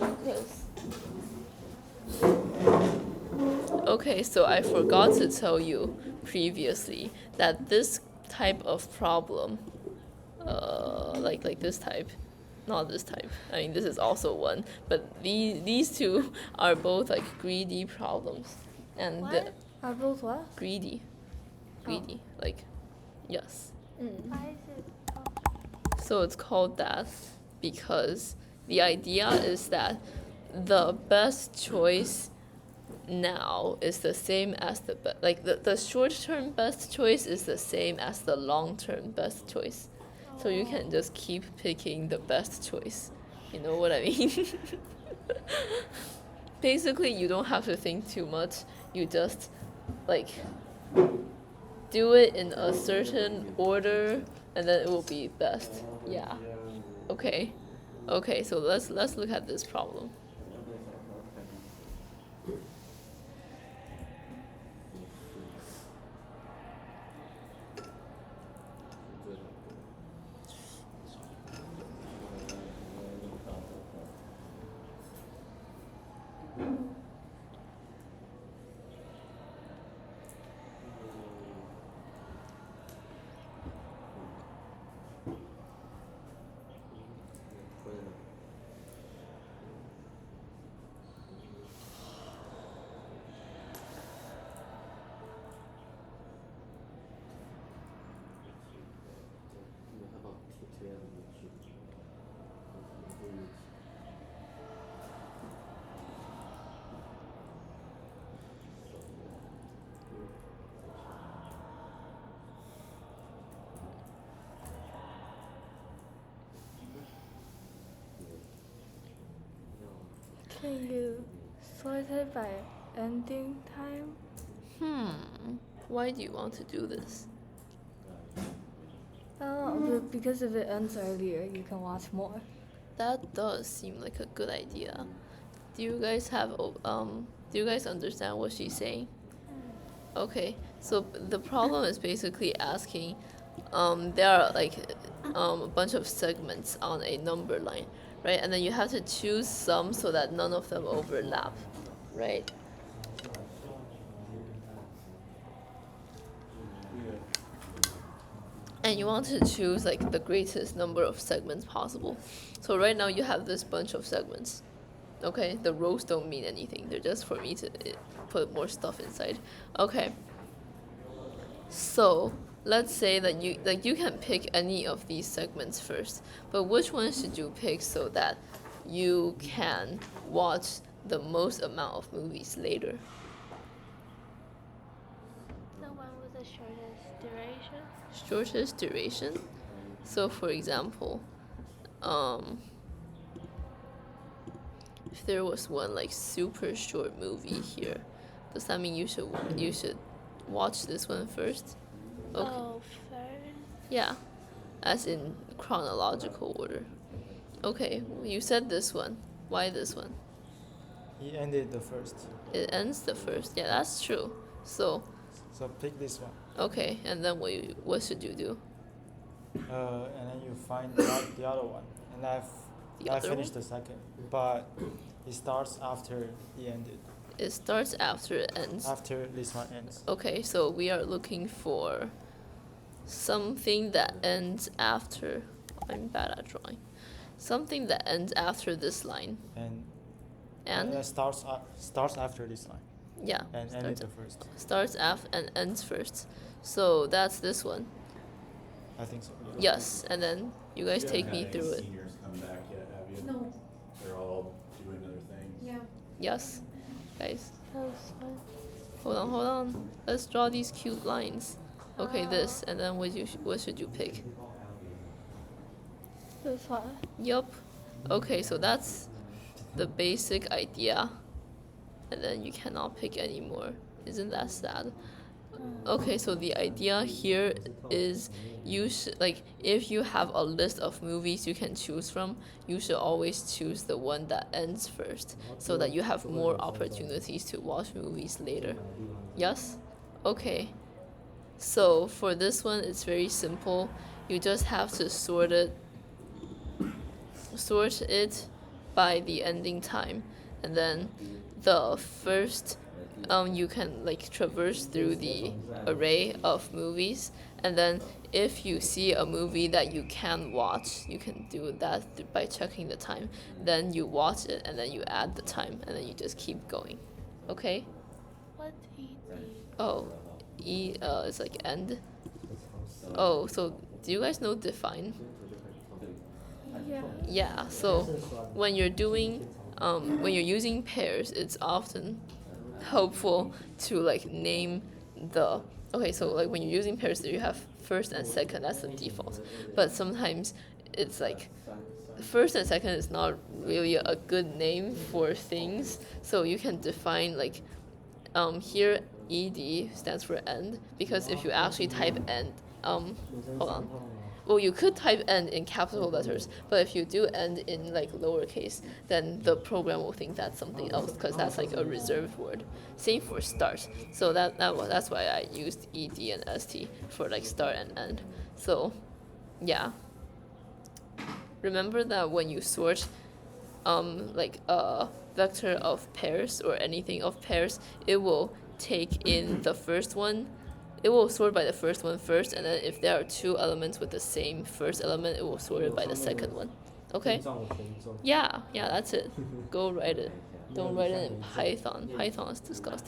Lucas. Okay, so I forgot to tell you previously that this type of problem, like this type, not this type. I mean, this is also one, but these two are both like greedy problems, and What? Are both what? greedy, like, yes. Why is it? So it's called that because the idea is that the best choice now is the same as the short-term best choice is the same as the long-term best choice. So you can just keep picking the best choice. You know what I mean? Basically, you don't have to think too much. You just like do it in a certain order and then it will be best. Yeah. Okay. Okay, so let's look at this problem. Can you sort it by ending time? Why do you want to do this? Because if it ends earlier, you can watch more. That does seem like a good idea. Do you guys understand what she's saying? Okay, so the problem is basically asking, there are like a bunch of segments on a number line, right? And then you have to choose some so that none of them overlap, right? And you want to choose like the greatest number of segments possible. So right now you have this bunch of segments. Okay, the rows don't mean anything. They're just for me to put more stuff inside. Okay. So let's say that you can pick any of these segments first, but which one should you pick so that you can watch the most amount of movies later? The one with the shortest duration? Shortest duration? So for example, if there was one like super short movie here, does that mean you should watch this one first? Okay. Oh, first? Yeah, as in chronological order. Okay, you said this one. Why this one? He ended the first. It ends the first. Yeah, that's true. So pick this one. okay, and then what should you do? And then you find the other one. And I finished the second, but it starts after he ended. It starts after it ends. After this one ends. Okay, so we are looking for something that ends after. I'm bad at drawing. Something that ends after this line. And that starts after this line. Yeah. And ended the first. Starts after and ends first. So that's this one. I think so. Yeah. Yes, and then you guys take me through it. Seniors come back yet, have you? No. They're all doing other things. Yeah. Yes, guys. That was fun. Hold on. Let's draw these cute lines. Okay, this, and then what should you pick? This one. Yup. Okay, so that's the basic idea, and then you cannot pick anymore. Isn't that sad? Okay, so the idea here is you should, like, if you have a list of movies you can choose from, you should always choose the one that ends first so that you have more opportunities to watch movies later. Yes? Okay. So for this one, it's very simple. You just have to sort it by the ending time, and then the first you can like traverse through the array of movies, and then if you see a movie that you can watch, you can do that by checking the time. Then you watch it, and then you add the time, and then you just keep going. Okay? What ED? Oh, is like end. Oh, so do you guys know define? Yeah. Yeah, so when you're using pairs, it's often helpful to like name the, okay, so like when you're using pairs, you have first and second, that's the default, but sometimes it's like first and second is not really a good name for things, so you can define like here ed stands for end, because if you actually type end, hold on, well, you could type end in capital letters, but if you do end in like lowercase, then the program will think that's something else, because that's like a reserved word. Same for start. So that's why I used ed and st for like start and end. So yeah, remember that when you sort like a vector of pairs or anything of pairs, it will take in the first one. It will sort by the first one first, and then if there are two elements with the same first element, it will sort it by the second one. Okay? Yeah, that's it. Go write it. Don't write it in Python. Python is disgusting.